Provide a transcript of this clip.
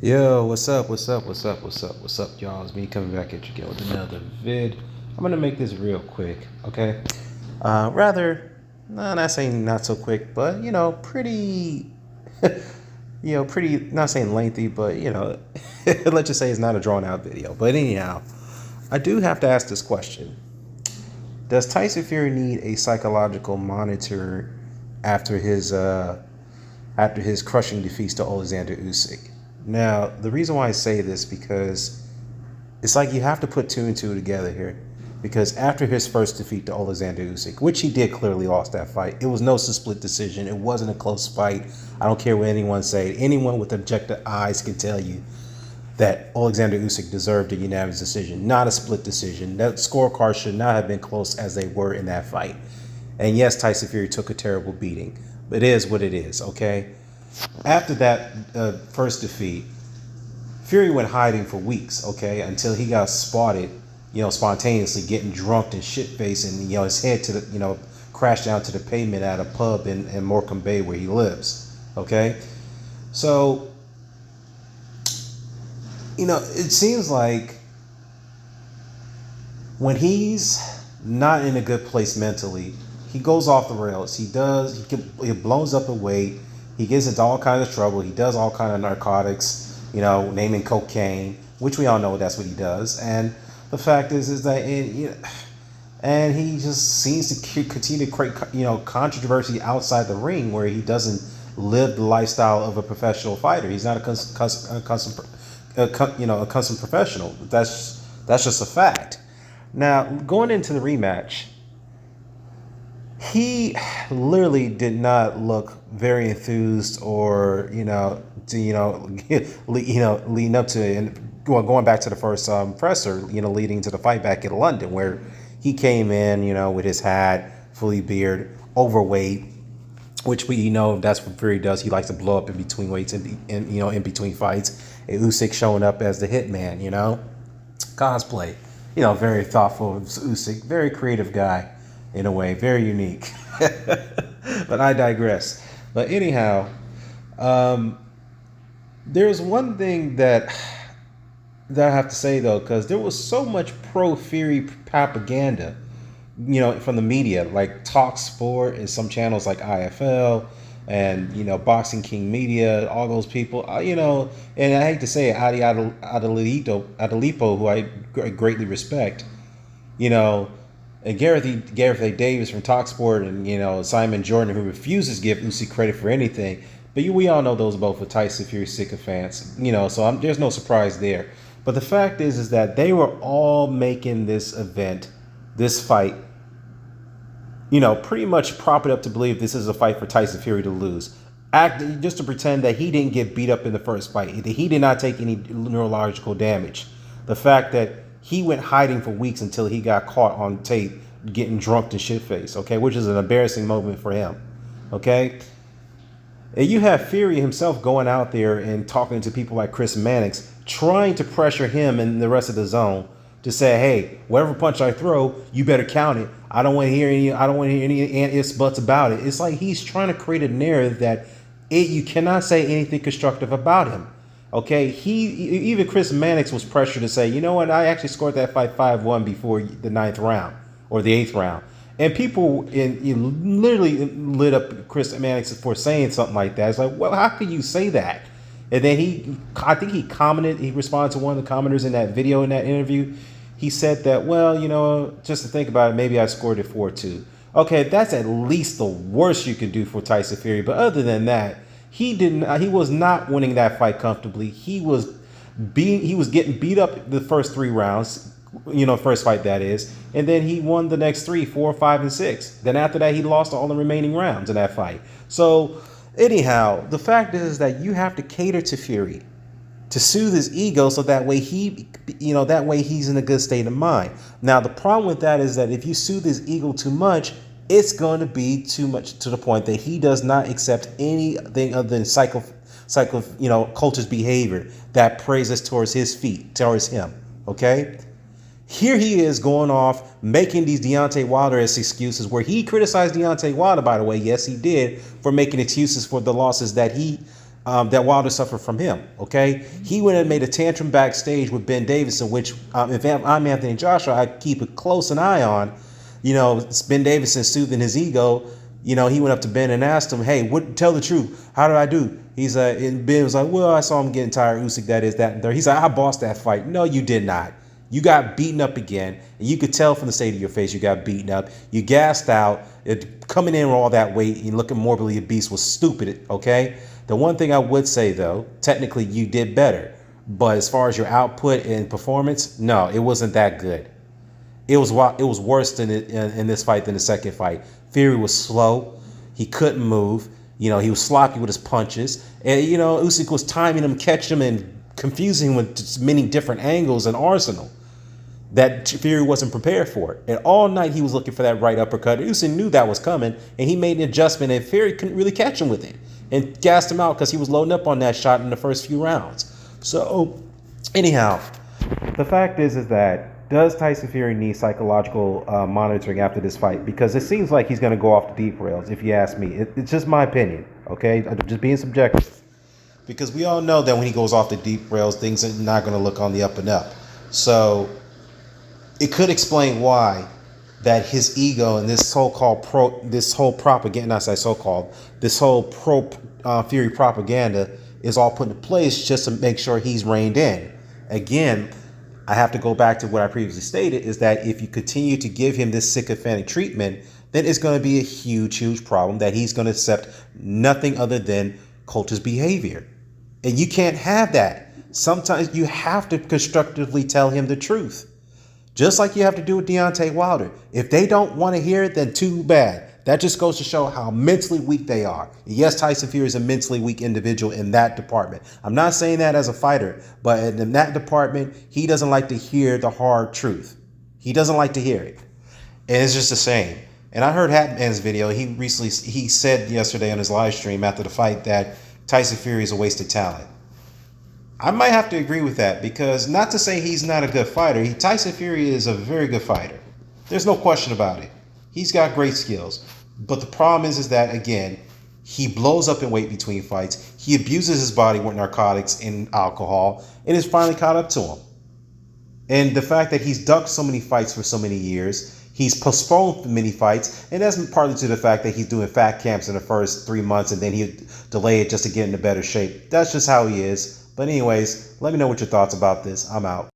Yo, what's up? What's up, y'all? It's me coming back at you again with another vid. I'm gonna make this real quick, okay? Rather, no, not saying not so quick, but pretty, pretty. Not saying lengthy, but let's just say it's not a drawn out video. But anyhow, I do have to ask this question: does Tyson Fury need a psychological monitor after his crushing defeats to Oleksandr Usyk? Now, the reason why I say this because it's like you have to put two and two together here. Because after his first defeat to Oleksandr Usyk, which he did clearly lost that fight, it was no split decision. It wasn't a close fight. I don't care what anyone say. Anyone with objective eyes can tell you that Oleksandr Usyk deserved a unanimous decision, not a split decision. That scorecard should not have been close as they were in that fight. And yes, Tyson Fury took a terrible beating. It is what it is, okay? After that first defeat, Fury went hiding for weeks, okay, until he got spotted, spontaneously getting drunk and shit-faced, and his head crashed down to the pavement at a pub in Morecambe Bay where he lives, okay. So, it seems like when he's not in a good place mentally, he goes off the rails. He blows up the weight. He gets into all kinds of trouble. He does all kinds of narcotics, naming cocaine, which we all know that's what he does. And the fact is that, and he just seems to continue to create, controversy outside the ring where he doesn't live the lifestyle of a professional fighter. He's not a custom professional. That's just a fact. Now, going into the rematch, he literally did not look very enthused or leading up to it. And going back to the first presser, leading to the fight back in London, where he came in, with his hat, fully beard, overweight, which we know that's what Fury does. He likes to blow up in between weights and in between fights. And Usyk showing up as the hitman, cosplay, very thoughtful of Usyk, very creative guy. In a way, very unique. But I digress. But anyhow, there's one thing that I have to say though, because there was so much pro-Fury propaganda, from the media, like Talk Sport and some channels like IFL and Boxing King Media, all those people, and I hate to say it, Adi Adalipo, who I greatly respect, and Gareth A. Davis from Talksport, and Simon Jordan, who refuses to give Usyk credit for anything. But we all know those both with Tyson Fury sycophants, so there's no surprise there. But the fact is that they were all making this event, this fight, pretty much prop it up to believe this is a fight for Tyson Fury to lose. Just to pretend that he didn't get beat up in the first fight, that he did not take any neurological damage. The fact that he went hiding for weeks until he got caught on tape getting drunk and shit-faced, okay, which is an embarrassing moment for him, okay? And you have Fury himself going out there and talking to people like Chris Mannix, trying to pressure him and the rest of the zone to say, hey, whatever punch I throw, you better count it. I don't want to hear any ifs, buts about it. It's like he's trying to create a narrative that you cannot say anything constructive about him. Okay, even Chris Mannix was pressured to say, you know what, I actually scored that fight 5-1 before the 9th round or the 8th round. And people literally lit up Chris Mannix for saying something like that. It's like, well, how could you say that? And then I think he responded to one of the commenters in that video, in that interview. He said that, well, just to think about it, maybe I scored it 4-2. Okay, that's at least the worst you could do for Tyson Fury. But other than that, he was not winning that fight comfortably. He was getting beat up the first 3 rounds, first fight that is, and then he won the next 3, 4, 5, and 6. Then after that, he lost all the remaining rounds in that fight. So anyhow, the fact is that you have to cater to Fury to soothe his ego, so that way he's in a good state of mind. Now the problem with that is that if you soothe his ego too much, it's going to be too much to the point that he does not accept anything other than culture's behavior that praises towards his feet, towards him. Okay? Here he is going off, making these Deontay Wilder-esque excuses, where he criticized Deontay Wilder, by the way, yes, he did, for making excuses for the losses that he that Wilder suffered from him. Okay, he went and made a tantrum backstage with Ben Davison, which if I'm Anthony Joshua, I keep a close an eye on. You know, it's Ben Davison soothing his ego. You know, he went up to Ben and asked him, "Hey, tell the truth. How did I do?" He's and Ben was like, "Well, I saw him getting tired. Usyk, that is that and there." He's like, "I bossed that fight." No, you did not. You got beaten up again, and you could tell from the state of your face you got beaten up. You gassed out. Coming in with all that weight and looking morbidly obese was stupid. Okay. The one thing I would say though, technically you did better, but as far as your output and performance, no, it wasn't that good. It was worse than in this fight than the second fight. Fury was slow. He couldn't move. You know, he was sloppy with his punches. And, you know, Usyk was timing him, catching him, and confusing him with many different angles and arsenal that Fury wasn't prepared for. And all night he was looking for that right uppercut. Usyk knew that was coming, and he made an adjustment, and Fury couldn't really catch him with it and gassed him out because he was loading up on that shot in the first few rounds. So, anyhow, the fact is that does Tyson Fury need psychological monitoring after this fight? Because it seems like he's going to go off the deep rails, if you ask me. It's just my opinion, okay? I'm just being subjective. Because we all know that when he goes off the deep rails, things are not going to look on the up and up. So it could explain why that his ego and this so-called this whole Fury propaganda is all put into place just to make sure he's reined in. Again, I have to go back to what I previously stated, is that if you continue to give him this sycophantic treatment, then it's going to be a huge, huge problem that he's going to accept nothing other than cultist behavior. And you can't have that. Sometimes you have to constructively tell him the truth. Just like you have to do with Deontay Wilder. If they don't want to hear it, then too bad. That just goes to show how mentally weak they are. Yes, Tyson Fury is a mentally weak individual in that department. I'm not saying that as a fighter, but in that department, he doesn't like to hear the hard truth. He doesn't like to hear it. And it's just a shame. And I heard Hatman's video. He said yesterday on his live stream after the fight that Tyson Fury is a waste of talent. I might have to agree with that, because not to say he's not a good fighter. Tyson Fury is a very good fighter. There's no question about it. He's got great skills. But the problem is that, again, he blows up in weight between fights. He abuses his body with narcotics and alcohol, and it's finally caught up to him. And the fact that he's ducked so many fights for so many years, he's postponed many fights, and that's partly to the fact that he's doing fat camps in the first 3 months, and then he'll delay it just to get into better shape. That's just how he is. But anyways, let me know what your thoughts about this. I'm out.